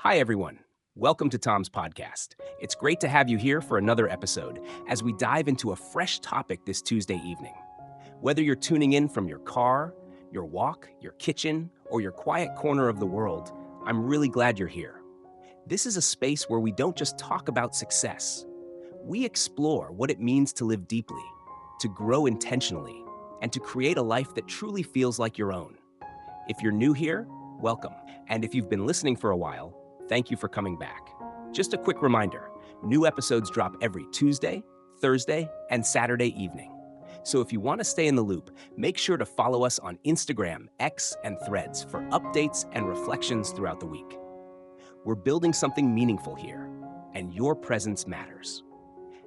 Hi, everyone. Welcome to Tom's podcast. It's great to have you here for another episode as we dive into a fresh topic this Tuesday evening. Whether you're tuning in from your car, your walk, your kitchen, or your quiet corner of the world, I'm really glad you're here. This is a space where we don't just talk about success. We explore what it means to live deeply, to grow intentionally, and to create a life that truly feels like your own. If you're new here, welcome. And if you've been listening for a while, thank you for coming back. Just a quick reminder, new episodes drop every Tuesday, Thursday, and Saturday evening. So if you want to stay in the loop, make sure to follow us on Instagram, X, and Threads for updates and reflections throughout the week. We're building something meaningful here, and your presence matters.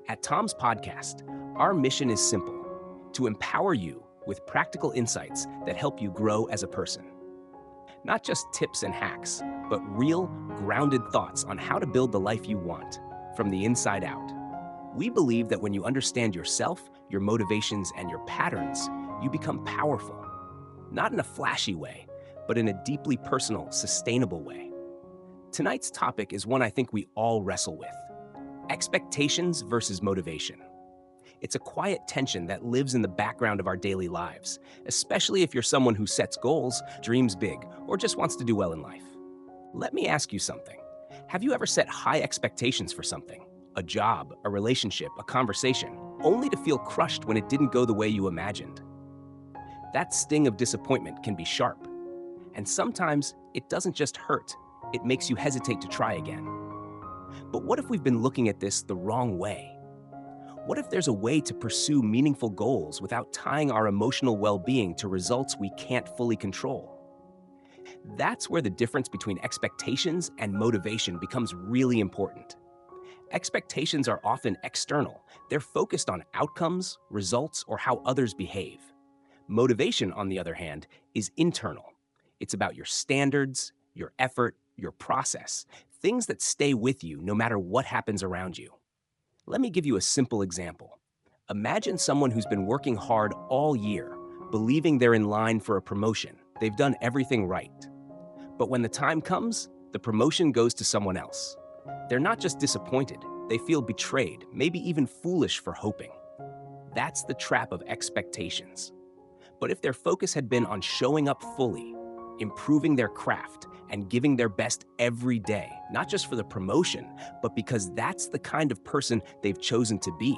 At Tom's podcast, our mission is simple: to empower you with practical insights that help you grow as a person. Not just tips and hacks, but real, grounded thoughts on how to build the life you want, from the inside out. We believe that when you understand yourself, your motivations, and your patterns, you become powerful. Not in a flashy way, but in a deeply personal, sustainable way. Tonight's topic is one I think we all wrestle with: expectations versus motivation. It's a quiet tension that lives in the background of our daily lives, especially if you're someone who sets goals, dreams big, or just wants to do well in life. Let me ask you something. Have you ever set high expectations for something? A job, a relationship, a conversation, only to feel crushed when it didn't go the way you imagined? That sting of disappointment can be sharp. And sometimes it doesn't just hurt, it makes you hesitate to try again. But what if we've been looking at this the wrong way? What if there's a way to pursue meaningful goals without tying our emotional well-being to results we can't fully control? That's where the difference between expectations and motivation becomes really important. Expectations are often external. They're focused on outcomes, results, or how others behave. Motivation, on the other hand, is internal. It's about your standards, your effort, your process, things that stay with you no matter what happens around you. Let me give you a simple example. Imagine someone who's been working hard all year, believing they're in line for a promotion. They've done everything right. But when the time comes, the promotion goes to someone else. They're not just disappointed, they feel betrayed, maybe even foolish for hoping. That's the trap of expectations. But if their focus had been on showing up fully, improving their craft, and giving their best every day, not just for the promotion, but because that's the kind of person they've chosen to be,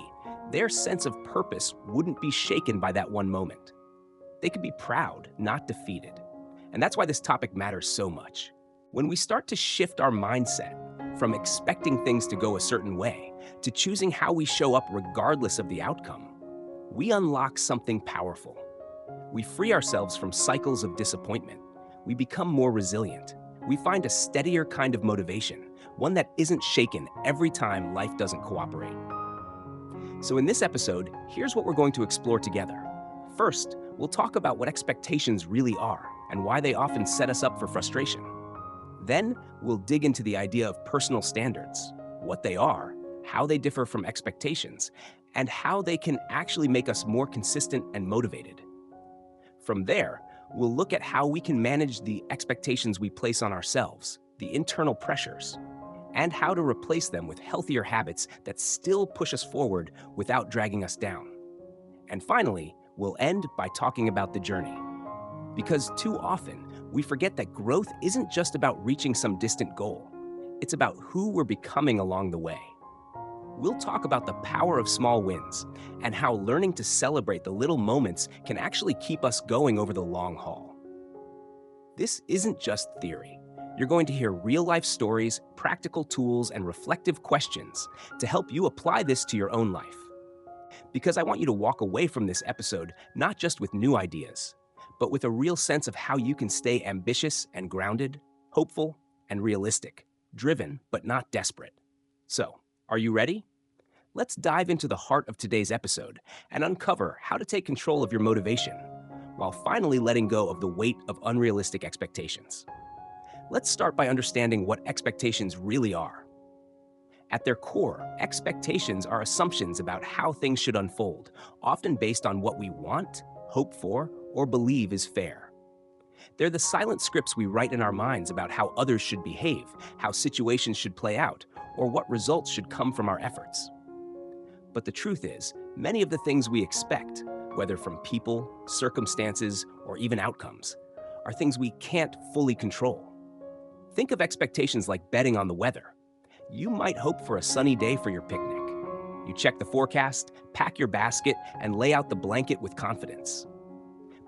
their sense of purpose wouldn't be shaken by that one moment. They could be proud, not defeated. And that's why this topic matters so much. When we start to shift our mindset from expecting things to go a certain way to choosing how we show up regardless of the outcome, we unlock something powerful. We free ourselves from cycles of disappointment. We become more resilient. We find a steadier kind of motivation, one that isn't shaken every time life doesn't cooperate. So in this episode, here's what we're going to explore together. First, we'll talk about what expectations really are and why they often set us up for frustration. Then, we'll dig into the idea of personal standards, what they are, how they differ from expectations, and how they can actually make us more consistent and motivated. From there, we'll look at how we can manage the expectations we place on ourselves, the internal pressures, and how to replace them with healthier habits that still push us forward without dragging us down. And finally, we'll end by talking about the journey. Because too often, we forget that growth isn't just about reaching some distant goal. It's about who we're becoming along the way. We'll talk about the power of small wins and how learning to celebrate the little moments can actually keep us going over the long haul. This isn't just theory. You're going to hear real-life stories, practical tools, and reflective questions to help you apply this to your own life. Because I want you to walk away from this episode not just with new ideas, but with a real sense of how you can stay ambitious and grounded, hopeful and realistic, driven but not desperate. So, are you ready? Let's dive into the heart of today's episode and uncover how to take control of your motivation while finally letting go of the weight of unrealistic expectations. Let's start by understanding what expectations really are. At their core, expectations are assumptions about how things should unfold, often based on what we want, hope for, or believe is fair. They're the silent scripts we write in our minds about how others should behave, how situations should play out, or what results should come from our efforts. But the truth is, many of the things we expect, whether from people, circumstances, or even outcomes, are things we can't fully control. Think of expectations like betting on the weather. You might hope for a sunny day for your picnic. You check the forecast, pack your basket, and lay out the blanket with confidence.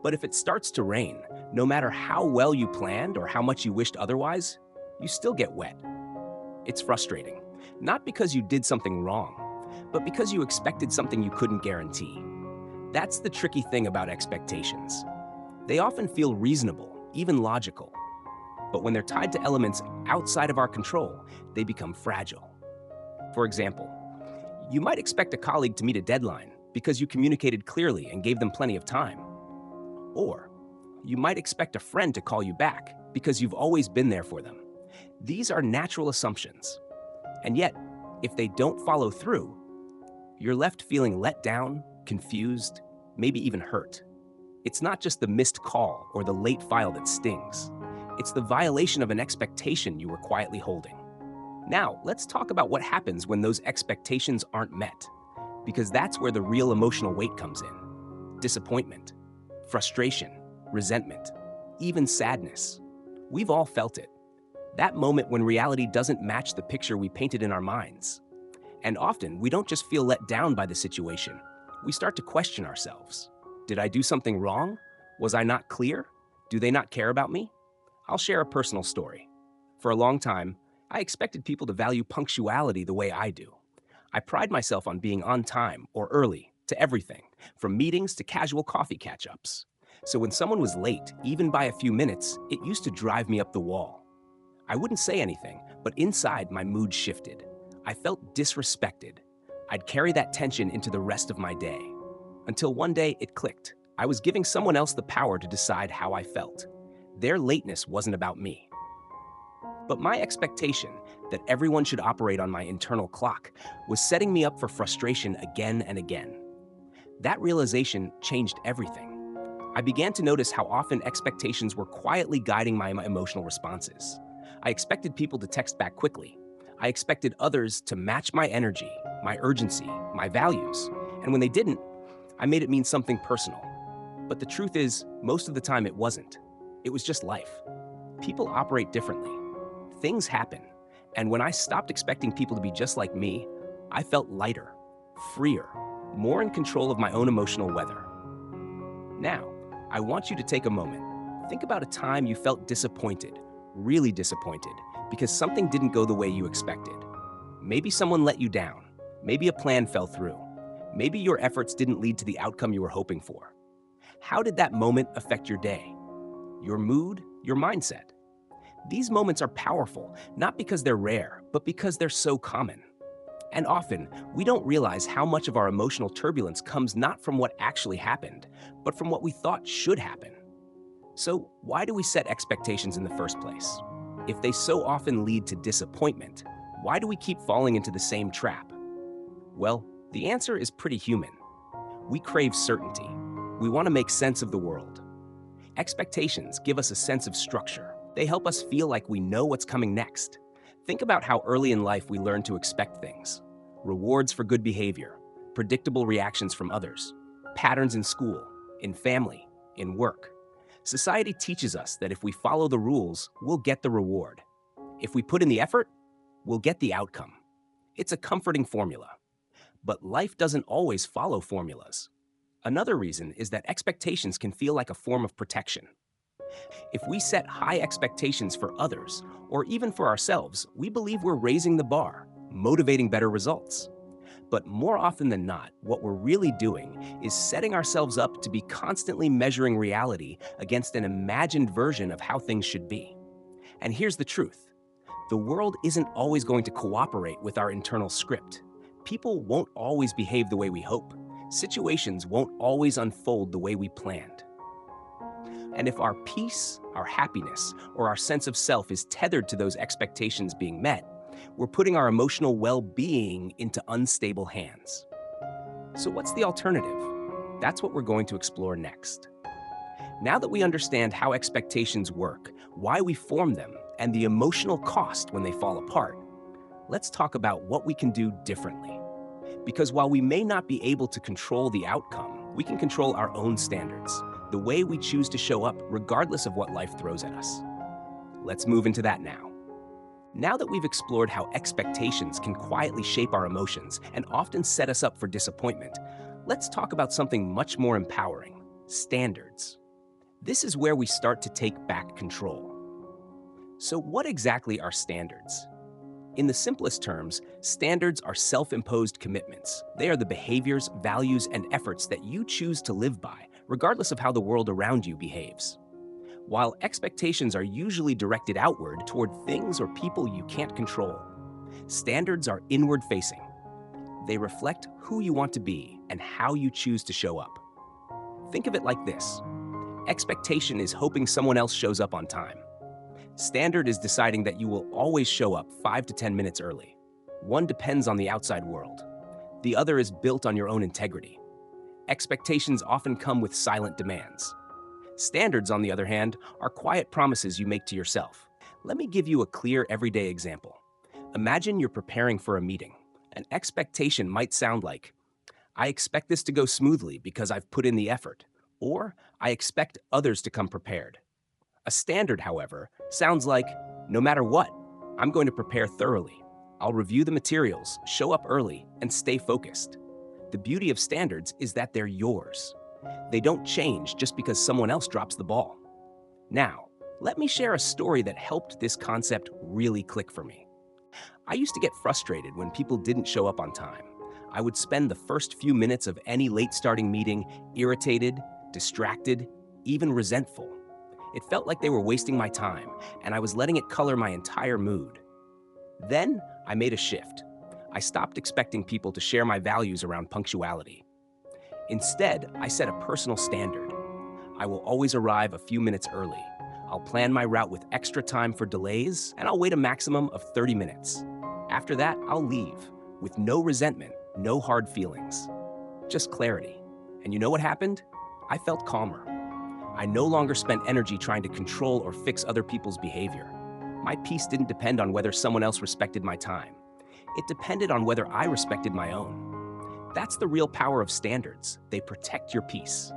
But if it starts to rain, no matter how well you planned or how much you wished otherwise, you still get wet. It's frustrating, not because you did something wrong, but because you expected something you couldn't guarantee. That's the tricky thing about expectations. They often feel reasonable, even logical. But when they're tied to elements outside of our control, they become fragile. For example, you might expect a colleague to meet a deadline because you communicated clearly and gave them plenty of time. Or you might expect a friend to call you back because you've always been there for them. These are natural assumptions. And yet, if they don't follow through, you're left feeling let down, confused, maybe even hurt. It's not just the missed call or the late file that stings. It's the violation of an expectation you were quietly holding. Now, let's talk about what happens when those expectations aren't met, because that's where the real emotional weight comes in. Disappointment, frustration, resentment, even sadness. We've all felt it. That moment when reality doesn't match the picture we painted in our minds. And often, we don't just feel let down by the situation. We start to question ourselves. Did I do something wrong? Was I not clear? Do they not care about me? I'll share a personal story. For a long time, I expected people to value punctuality the way I do. I pride myself on being on time or early to everything, from meetings to casual coffee catch-ups. So when someone was late, even by a few minutes, it used to drive me up the wall. I wouldn't say anything, but inside my mood shifted. I felt disrespected. I'd carry that tension into the rest of my day. Until one day it clicked. I was giving someone else the power to decide how I felt. Their lateness wasn't about me. But my expectation that everyone should operate on my internal clock was setting me up for frustration again and again. That realization changed everything. I began to notice how often expectations were quietly guiding my emotional responses. I expected people to text back quickly. I expected others to match my energy, my urgency, my values. And when they didn't, I made it mean something personal. But the truth is, most of the time it wasn't. It was just life. People operate differently. Things happen. And when I stopped expecting people to be just like me, I felt lighter, freer, more in control of my own emotional weather. Now, I want you to take a moment. Think about a time you felt disappointed, really disappointed, because something didn't go the way you expected. Maybe someone let you down. Maybe a plan fell through. Maybe your efforts didn't lead to the outcome you were hoping for. How did that moment affect your day? Your mood, your mindset? These moments are powerful, not because they're rare, but because they're so common. And often, we don't realize how much of our emotional turbulence comes not from what actually happened, but from what we thought should happen. So, why do we set expectations in the first place? If they so often lead to disappointment, why do we keep falling into the same trap? Well, the answer is pretty human. We crave certainty. We want to make sense of the world. Expectations give us a sense of structure. They help us feel like we know what's coming next. Think about how early in life we learn to expect things. Rewards for good behavior, predictable reactions from others, patterns in school, in family, in work. Society teaches us that if we follow the rules, we'll get the reward. If we put in the effort, we'll get the outcome. It's a comforting formula. But life doesn't always follow formulas. Another reason is that expectations can feel like a form of protection. If we set high expectations for others, or even for ourselves, we believe we're raising the bar, motivating better results. But more often than not, what we're really doing is setting ourselves up to be constantly measuring reality against an imagined version of how things should be. And here's the truth. The world isn't always going to cooperate with our internal script. People won't always behave the way we hope. Situations won't always unfold the way we planned. And if our peace, our happiness, or our sense of self is tethered to those expectations being met, we're putting our emotional well-being into unstable hands. So what's the alternative? That's what we're going to explore next. Now that we understand how expectations work, why we form them, and the emotional cost when they fall apart, let's talk about what we can do differently. Because while we may not be able to control the outcome, we can control our own standards, the way we choose to show up regardless of what life throws at us. Let's move into that now. Now that we've explored how expectations can quietly shape our emotions and often set us up for disappointment, let's talk about something much more empowering: standards. This is where we start to take back control. So, what exactly are standards? In the simplest terms, standards are self-imposed commitments. They are the behaviors, values, and efforts that you choose to live by, regardless of how the world around you behaves. While expectations are usually directed outward toward things or people you can't control, standards are inward-facing. They reflect who you want to be and how you choose to show up. Think of it like this: expectation is hoping someone else shows up on time. Standard is deciding that you will always show up 5 to 10 minutes early. One depends on the outside world. The other is built on your own integrity. Expectations often come with silent demands. Standards, on the other hand, are quiet promises you make to yourself. Let me give you a clear everyday example. Imagine you're preparing for a meeting. An expectation might sound like, "I expect this to go smoothly because I've put in the effort," or "I expect others to come prepared." A standard, however, sounds like, "No matter what, I'm going to prepare thoroughly. I'll review the materials, show up early, and stay focused." The beauty of standards is that they're yours. They don't change just because someone else drops the ball. Now, let me share a story that helped this concept really click for me. I used to get frustrated when people didn't show up on time. I would spend the first few minutes of any late-starting meeting irritated, distracted, even resentful. It felt like they were wasting my time, and I was letting it color my entire mood. Then I made a shift. I stopped expecting people to share my values around punctuality. Instead, I set a personal standard. I will always arrive a few minutes early. I'll plan my route with extra time for delays, and I'll wait a maximum of 30 minutes. After that, I'll leave, with no resentment, no hard feelings. Just clarity. And you know what happened? I felt calmer. I no longer spent energy trying to control or fix other people's behavior. My peace didn't depend on whether someone else respected my time. It depended on whether I respected my own. That's the real power of standards. They protect your peace.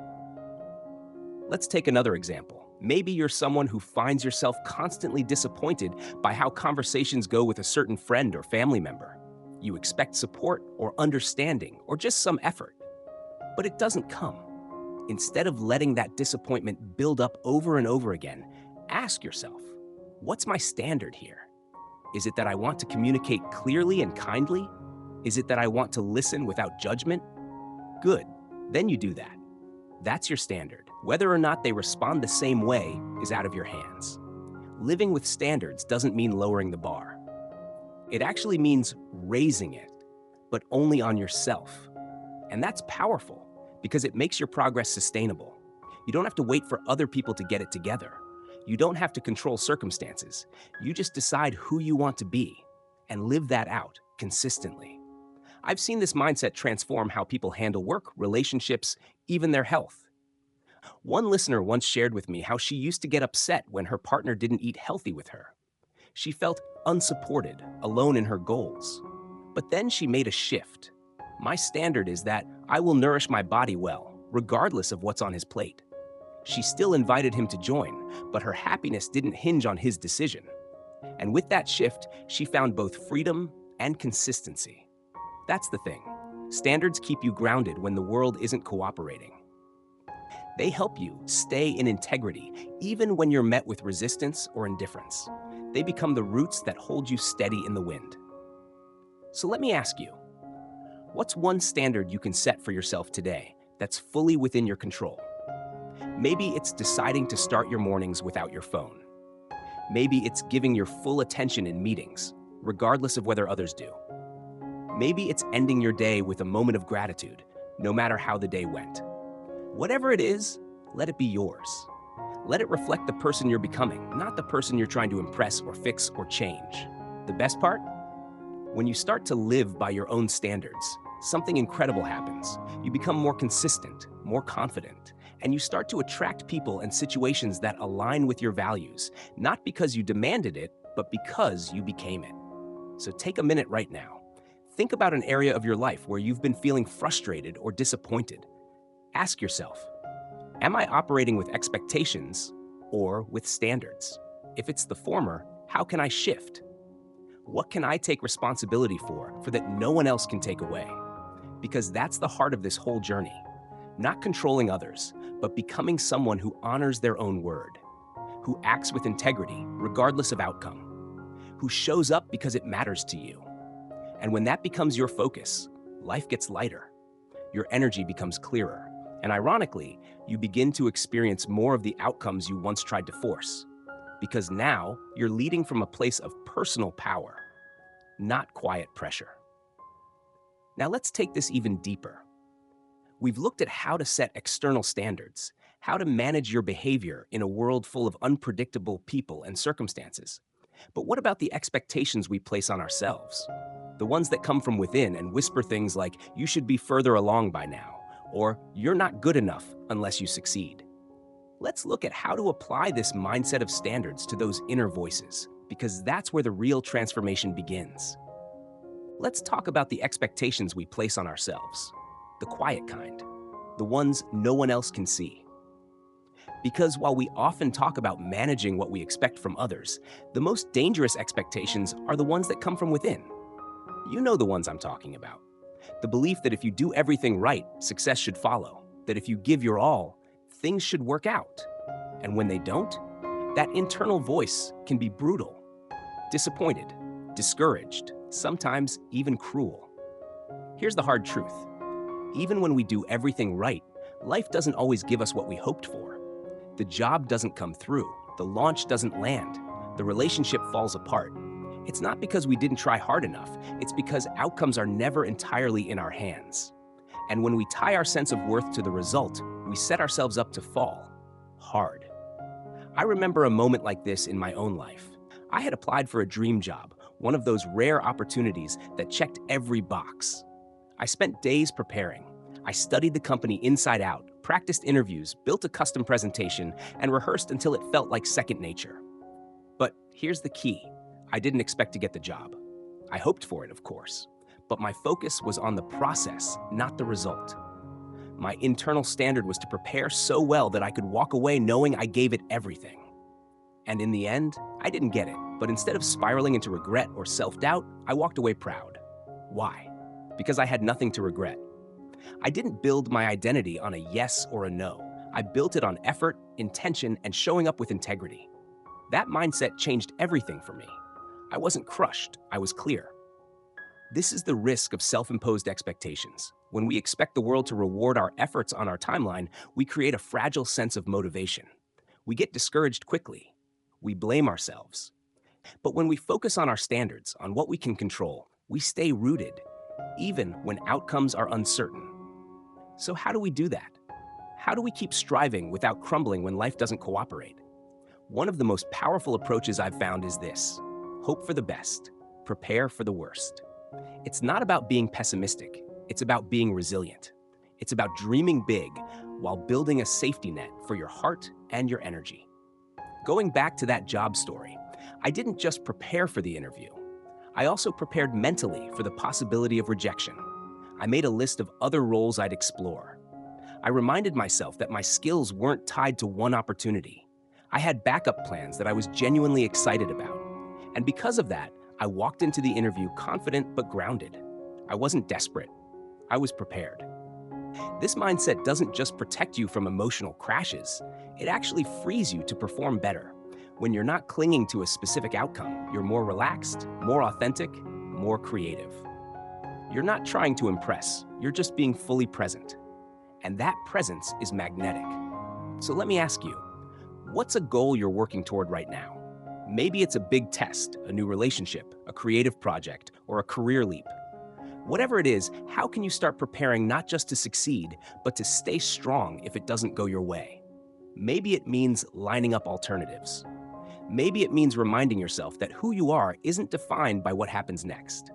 Let's take another example. Maybe you're someone who finds yourself constantly disappointed by how conversations go with a certain friend or family member. You expect support or understanding or just some effort, but it doesn't come. Instead of letting that disappointment build up over and over again, ask yourself, what's my standard here? Is it that I want to communicate clearly and kindly? Is it that I want to listen without judgment? Good, then you do that. That's your standard. Whether or not they respond the same way is out of your hands. Living with standards doesn't mean lowering the bar. It actually means raising it, but only on yourself. And that's powerful because it makes your progress sustainable. You don't have to wait for other people to get it together. You don't have to control circumstances. You just decide who you want to be and live that out consistently. I've seen this mindset transform how people handle work, relationships, even their health. One listener once shared with me how she used to get upset when her partner didn't eat healthy with her. She felt unsupported, alone in her goals. But then she made a shift. My standard is that I will nourish my body well, regardless of what's on his plate. She still invited him to join, but her happiness didn't hinge on his decision. And with that shift, she found both freedom and consistency. That's the thing. Standards keep you grounded when the world isn't cooperating. They help you stay in integrity, even when you're met with resistance or indifference. They become the roots that hold you steady in the wind. So let me ask you, what's one standard you can set for yourself today that's fully within your control? Maybe it's deciding to start your mornings without your phone. Maybe it's giving your full attention in meetings, regardless of whether others do. Maybe it's ending your day with a moment of gratitude, no matter how the day went. Whatever it is, let it be yours. Let it reflect the person you're becoming, not the person you're trying to impress or fix or change. The best part? When you start to live by your own standards, something incredible happens. You become more consistent, more confident, And you start to attract people and situations that align with your values, not because you demanded it, but because you became it. So take a minute right now. Think about an area of your life where you've been feeling frustrated or disappointed. Ask yourself, am I operating with expectations or with standards? If it's the former, how can I shift? What can I take responsibility for that no one else can take away? Because that's the heart of this whole journey. Not controlling others, but becoming someone who honors their own word, who acts with integrity regardless of outcome, who shows up because it matters to you. And when that becomes your focus, life gets lighter, your energy becomes clearer, and ironically, you begin to experience more of the outcomes you once tried to force. Because now you're leading from a place of personal power, not quiet pressure. Now let's take this even deeper. We've looked at how to set external standards, how to manage your behavior in a world full of unpredictable people and circumstances. But what about the expectations we place on ourselves? The ones that come from within and whisper things like, you should be further along by now, or you're not good enough unless you succeed. Let's look at how to apply this mindset of standards to those inner voices, because that's where the real transformation begins. Let's talk about the expectations we place on ourselves, the quiet kind, the ones no one else can see. Because while we often talk about managing what we expect from others, the most dangerous expectations are the ones that come from within. You know the ones I'm talking about. The belief that if you do everything right, success should follow, that if you give your all, things should work out. And when they don't, that internal voice can be brutal, disappointed, discouraged, sometimes even cruel. Here's the hard truth. Even when we do everything right, life doesn't always give us what we hoped for. The job doesn't come through, the launch doesn't land, the relationship falls apart. It's not because we didn't try hard enough, it's because outcomes are never entirely in our hands. And when we tie our sense of worth to the result, we set ourselves up to fall hard. I remember a moment like this in my own life. I had applied for a dream job, one of those rare opportunities that checked every box. I spent days preparing. I studied the company inside out, practiced interviews, built a custom presentation, and rehearsed until it felt like second nature. But here's the key. I didn't expect to get the job. I hoped for it, of course, but my focus was on the process, not the result. My internal standard was to prepare so well that I could walk away knowing I gave it everything. And in the end, I didn't get it, but instead of spiraling into regret or self-doubt, I walked away proud. Why? Because I had nothing to regret. I didn't build my identity on a yes or a no. I built it on effort, intention, and showing up with integrity. That mindset changed everything for me. I wasn't crushed, I was clear. This is the risk of self-imposed expectations. When we expect the world to reward our efforts on our timeline, we create a fragile sense of motivation. We get discouraged quickly. We blame ourselves. But when we focus on our standards, on what we can control, we stay rooted, even when outcomes are uncertain. So how do we do that? How do we keep striving without crumbling when life doesn't cooperate? One of the most powerful approaches I've found is this: hope for the best, prepare for the worst. It's not about being pessimistic, it's about being resilient. It's about dreaming big while building a safety net for your heart and your energy. Going back to that job story, I didn't just prepare for the interview. I also prepared mentally for the possibility of rejection. I made a list of other roles I'd explore. I reminded myself that my skills weren't tied to one opportunity. I had backup plans that I was genuinely excited about. And because of that, I walked into the interview confident but grounded. I wasn't desperate. I was prepared. This mindset doesn't just protect you from emotional crashes, it actually frees you to perform better. When you're not clinging to a specific outcome, you're more relaxed, more authentic, more creative. You're not trying to impress, you're just being fully present. And that presence is magnetic. So let me ask you, what's a goal you're working toward right now? Maybe it's a big test, a new relationship, a creative project, or a career leap. Whatever it is, how can you start preparing not just to succeed, but to stay strong if it doesn't go your way? Maybe it means lining up alternatives. Maybe it means reminding yourself that who you are isn't defined by what happens next.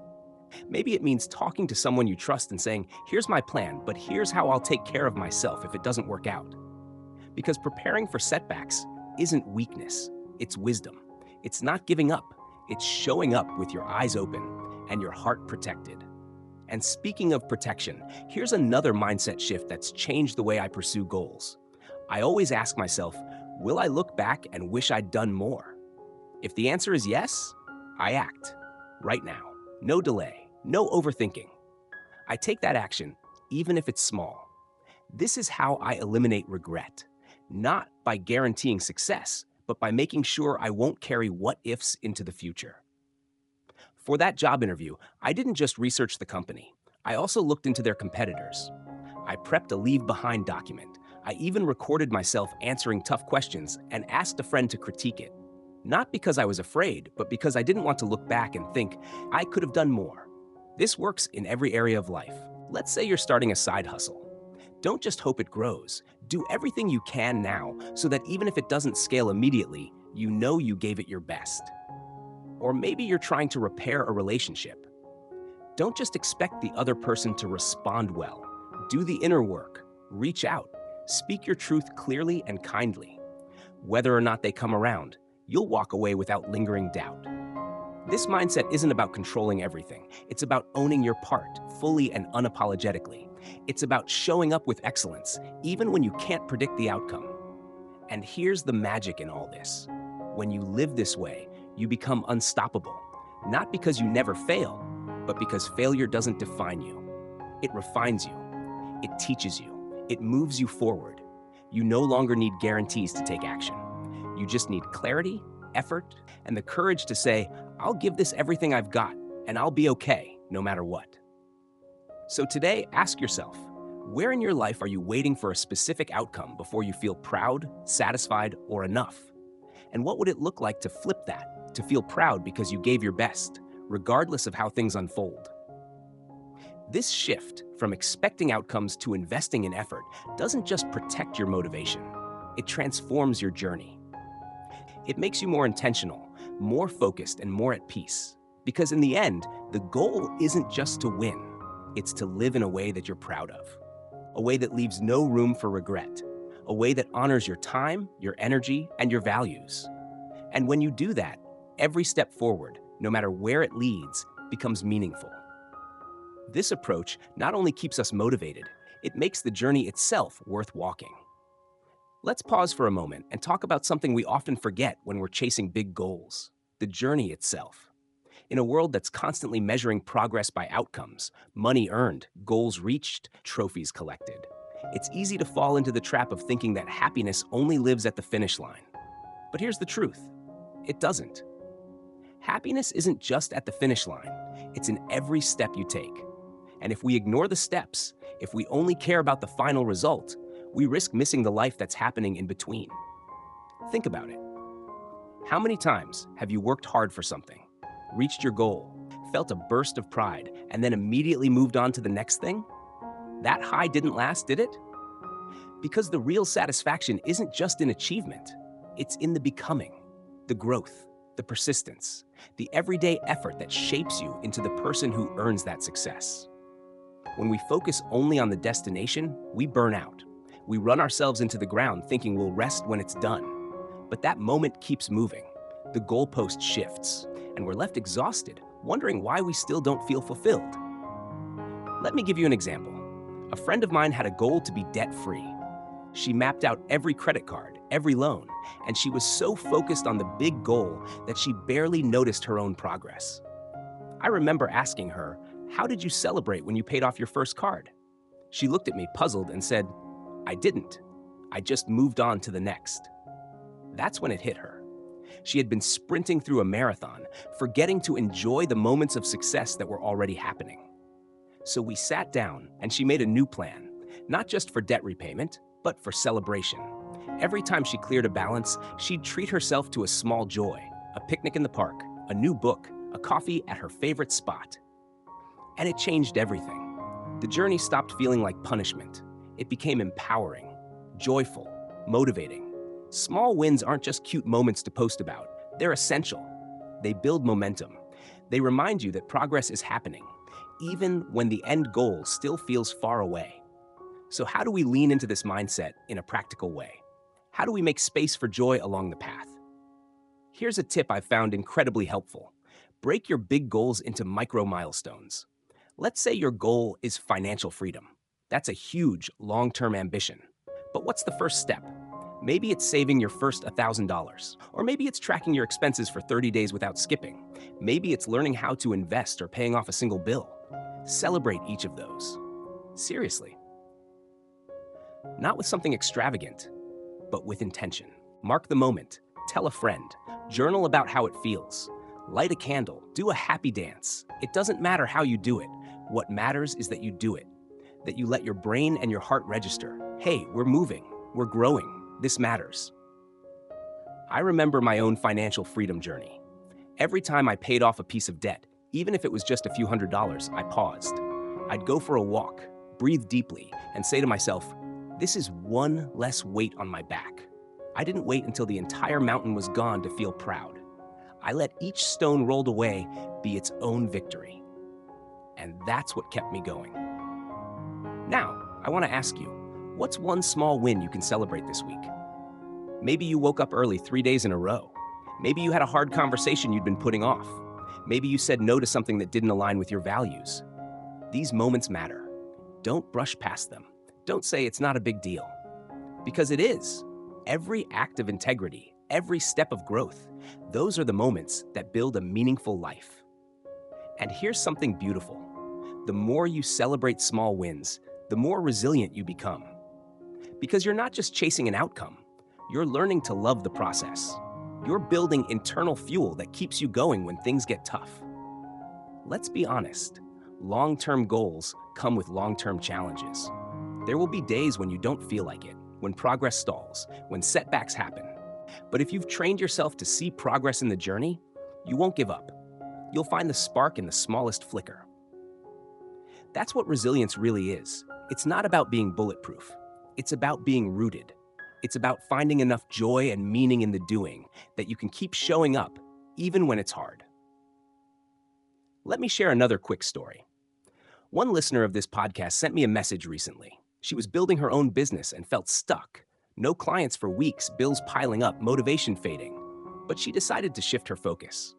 Maybe it means talking to someone you trust and saying, here's my plan, but here's how I'll take care of myself if it doesn't work out. Because preparing for setbacks isn't weakness, it's wisdom. It's not giving up, it's showing up with your eyes open and your heart protected. And speaking of protection, here's another mindset shift that's changed the way I pursue goals. I always ask myself, will I look back and wish I'd done more? If the answer is yes, I act. Right now. No delay. No overthinking. I take that action, even if it's small. This is how I eliminate regret. Not by guaranteeing success, but by making sure I won't carry what-ifs into the future. For that job interview, I didn't just research the company. I also looked into their competitors. I prepped a leave-behind document. I even recorded myself answering tough questions and asked a friend to critique it. Not because I was afraid, but because I didn't want to look back and think I could have done more. This works in every area of life. Let's say you're starting a side hustle. Don't just hope it grows. Do everything you can now so that even if it doesn't scale immediately, you know you gave it your best. Or maybe you're trying to repair a relationship. Don't just expect the other person to respond well. Do the inner work. Reach out. Speak your truth clearly and kindly. Whether or not they come around, you'll walk away without lingering doubt. This mindset isn't about controlling everything. It's about owning your part, fully and unapologetically. It's about showing up with excellence, even when you can't predict the outcome. And here's the magic in all this. When you live this way, you become unstoppable. Not because you never fail, but because failure doesn't define you. It refines you. It teaches you. It moves you forward. You no longer need guarantees to take action. You just need clarity, effort, and the courage to say, I'll give this everything I've got, and I'll be okay, no matter what. So today, ask yourself, where in your life are you waiting for a specific outcome before you feel proud, satisfied, or enough? And what would it look like to flip that, to feel proud because you gave your best, regardless of how things unfold? This shift from expecting outcomes to investing in effort doesn't just protect your motivation, it transforms your journey. It makes you more intentional, more focused, and more at peace. Because in the end, the goal isn't just to win, it's to live in a way that you're proud of. A way that leaves no room for regret. A way that honors your time, your energy, and your values. And when you do that, every step forward, no matter where it leads, becomes meaningful. This approach not only keeps us motivated, it makes the journey itself worth walking. Let's pause for a moment and talk about something we often forget when we're chasing big goals: the journey itself. In a world that's constantly measuring progress by outcomes, money earned, goals reached, trophies collected, it's easy to fall into the trap of thinking that happiness only lives at the finish line. But here's the truth: it doesn't. Happiness isn't just at the finish line, it's in every step you take. And if we ignore the steps, if we only care about the final result, we risk missing the life that's happening in between. Think about it. How many times have you worked hard for something, reached your goal, felt a burst of pride, and then immediately moved on to the next thing? That high didn't last, did it? Because the real satisfaction isn't just in achievement, it's in the becoming, the growth, the persistence, the everyday effort that shapes you into the person who earns that success. When we focus only on the destination, we burn out. We run ourselves into the ground thinking we'll rest when it's done. But that moment keeps moving. The goalpost shifts, and we're left exhausted, wondering why we still don't feel fulfilled. Let me give you an example. A friend of mine had a goal to be debt-free. She mapped out every credit card, every loan, and she was so focused on the big goal that she barely noticed her own progress. I remember asking her, "How did you celebrate when you paid off your first card?" She looked at me puzzled and said, "I didn't. I just moved on to the next." That's when it hit her. She had been sprinting through a marathon, forgetting to enjoy the moments of success that were already happening. So we sat down and she made a new plan, not just for debt repayment, but for celebration. Every time she cleared a balance, she'd treat herself to a small joy, a picnic in the park, a new book, a coffee at her favorite spot. And it changed everything. The journey stopped feeling like punishment. It became empowering, joyful, motivating. Small wins aren't just cute moments to post about. They're essential. They build momentum. They remind you that progress is happening, even when the end goal still feels far away. So how do we lean into this mindset in a practical way? How do we make space for joy along the path? Here's a tip I found incredibly helpful. Break your big goals into micro milestones. Let's say your goal is financial freedom. That's a huge, long-term ambition. But what's the first step? Maybe it's saving your first $1,000, or maybe it's tracking your expenses for 30 days without skipping. Maybe it's learning how to invest or paying off a single bill. Celebrate each of those. Seriously. Not with something extravagant, but with intention. Mark the moment. Tell a friend. Journal about how it feels. Light a candle. Do a happy dance. It doesn't matter how you do it. What matters is that you do it. That you let your brain and your heart register. Hey, we're moving. We're growing. This matters. I remember my own financial freedom journey. Every time I paid off a piece of debt, even if it was just a few $100s, I paused. I'd go for a walk, breathe deeply, and say to myself, this is one less weight on my back. I didn't wait until the entire mountain was gone to feel proud. I let each stone rolled away be its own victory. And that's what kept me going. Now, I want to ask you, what's one small win you can celebrate this week? Maybe you woke up early 3 days in a row. Maybe you had a hard conversation you'd been putting off. Maybe you said no to something that didn't align with your values. These moments matter. Don't brush past them. Don't say it's not a big deal. Because it is. Every act of integrity, every step of growth, those are the moments that build a meaningful life. And here's something beautiful. The more you celebrate small wins, the more resilient you become. Because you're not just chasing an outcome, you're learning to love the process. You're building internal fuel that keeps you going when things get tough. Let's be honest, long-term goals come with long-term challenges. There will be days when you don't feel like it, when progress stalls, when setbacks happen. But if you've trained yourself to see progress in the journey, you won't give up. You'll find the spark in the smallest flicker. That's what resilience really is. It's not about being bulletproof. It's about being rooted. It's about finding enough joy and meaning in the doing that you can keep showing up, even when it's hard. Let me share another quick story. One listener of this podcast sent me a message recently. She was building her own business and felt stuck. No clients for weeks, bills piling up, motivation fading. But she decided to shift her focus.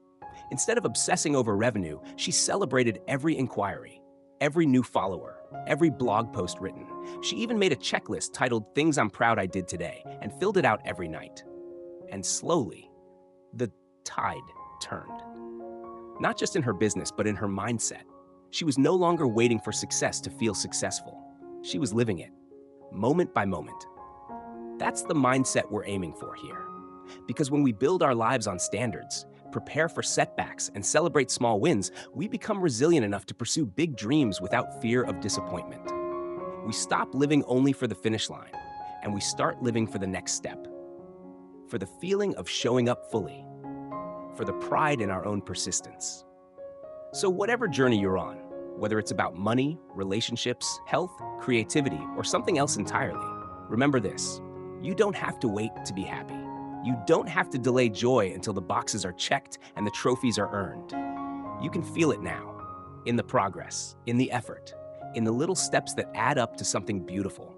Instead of obsessing over revenue, she celebrated every inquiry, every new follower, every blog post written. She even made a checklist titled Things I'm Proud I Did Today and filled it out every night. And slowly, the tide turned. Not just in her business, but in her mindset. She was no longer waiting for success to feel successful. She was living it, moment by moment. That's the mindset we're aiming for here. Because when we build our lives on standards, prepare for setbacks, and celebrate small wins, we become resilient enough to pursue big dreams without fear of disappointment. We stop living only for the finish line, and we start living for the next step. For the feeling of showing up fully. For the pride in our own persistence. So whatever journey you're on, whether it's about money, relationships, health, creativity, or something else entirely, remember this: you don't have to wait to be happy. You don't have to delay joy until the boxes are checked and the trophies are earned. You can feel it now, in the progress, in the effort, in the little steps that add up to something beautiful.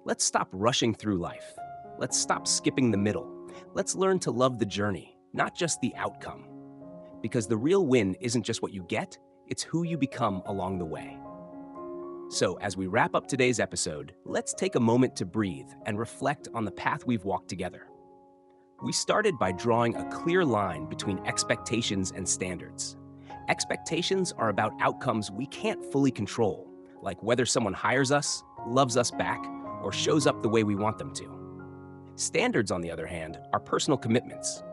Let's stop rushing through life. Let's stop skipping the middle. Let's learn to love the journey, not just the outcome. Because the real win isn't just what you get, it's who you become along the way. So, as we wrap up today's episode, let's take a moment to breathe and reflect on the path we've walked together. We started by drawing a clear line between expectations and standards. Expectations are about outcomes we can't fully control, like whether someone hires us, loves us back, or shows up the way we want them to. Standards, on the other hand, are personal commitments.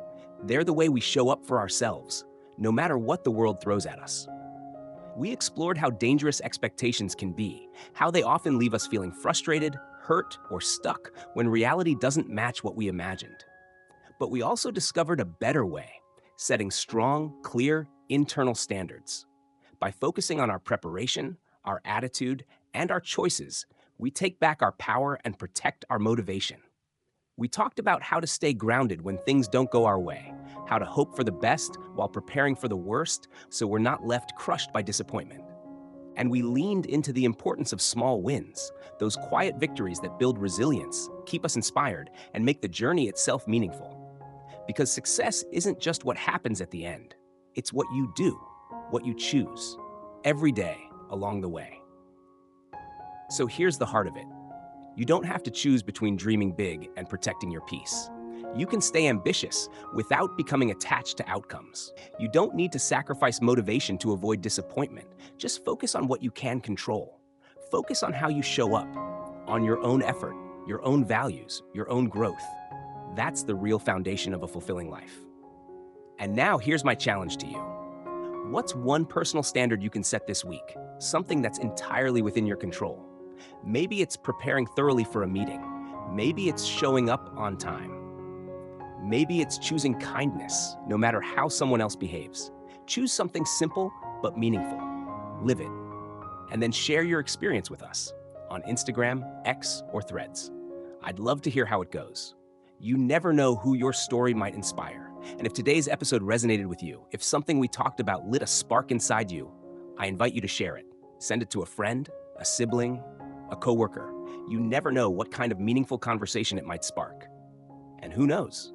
They're the way we show up for ourselves, no matter what the world throws at us. We explored how dangerous expectations can be, how they often leave us feeling frustrated, hurt, or stuck when reality doesn't match what we imagined. But we also discovered a better way, setting strong, clear, internal standards. By focusing on our preparation, our attitude, and our choices, we take back our power and protect our motivation. We talked about how to stay grounded when things don't go our way, how to hope for the best while preparing for the worst so we're not left crushed by disappointment. And we leaned into the importance of small wins, those quiet victories that build resilience, keep us inspired, and make the journey itself meaningful. Because success isn't just what happens at the end, it's what you do, what you choose, every day along the way. So here's the heart of it. You don't have to choose between dreaming big and protecting your peace. You can stay ambitious without becoming attached to outcomes. You don't need to sacrifice motivation to avoid disappointment. Just focus on what you can control. Focus on how you show up, on your own effort, your own values, your own growth. That's the real foundation of a fulfilling life. And now here's my challenge to you. What's one personal standard you can set this week? Something that's entirely within your control. Maybe it's preparing thoroughly for a meeting. Maybe it's showing up on time. Maybe it's choosing kindness, no matter how someone else behaves. Choose something simple but meaningful. Live it. And then share your experience with us on Instagram, X, or Threads. I'd love to hear how it goes. You never know who your story might inspire. And if today's episode resonated with you, if something we talked about lit a spark inside you, I invite you to share it. Send it to a friend, a sibling, a coworker. You never know what kind of meaningful conversation it might spark. And who knows?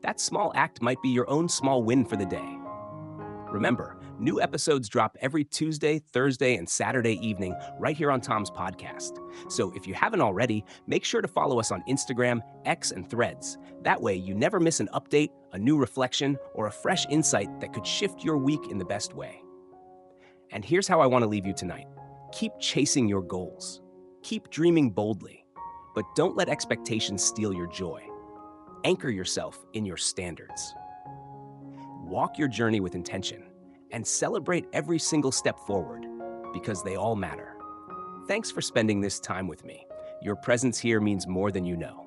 That small act might be your own small win for the day. Remember, new episodes drop every Tuesday, Thursday, and Saturday evening right here on Tom's podcast. So if you haven't already, make sure to follow us on Instagram, X, and Threads. That way you never miss an update, a new reflection, or a fresh insight that could shift your week in the best way. And here's how I want to leave you tonight. Keep chasing your goals. Keep dreaming boldly. But don't let expectations steal your joy. Anchor yourself in your standards. Walk your journey with intention and celebrate every single step forward because they all matter. Thanks for spending this time with me. Your presence here means more than you know.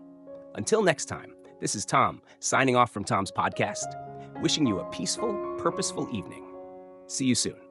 Until next time, this is Tom signing off from Tom's podcast, wishing you a peaceful, purposeful evening. See you soon.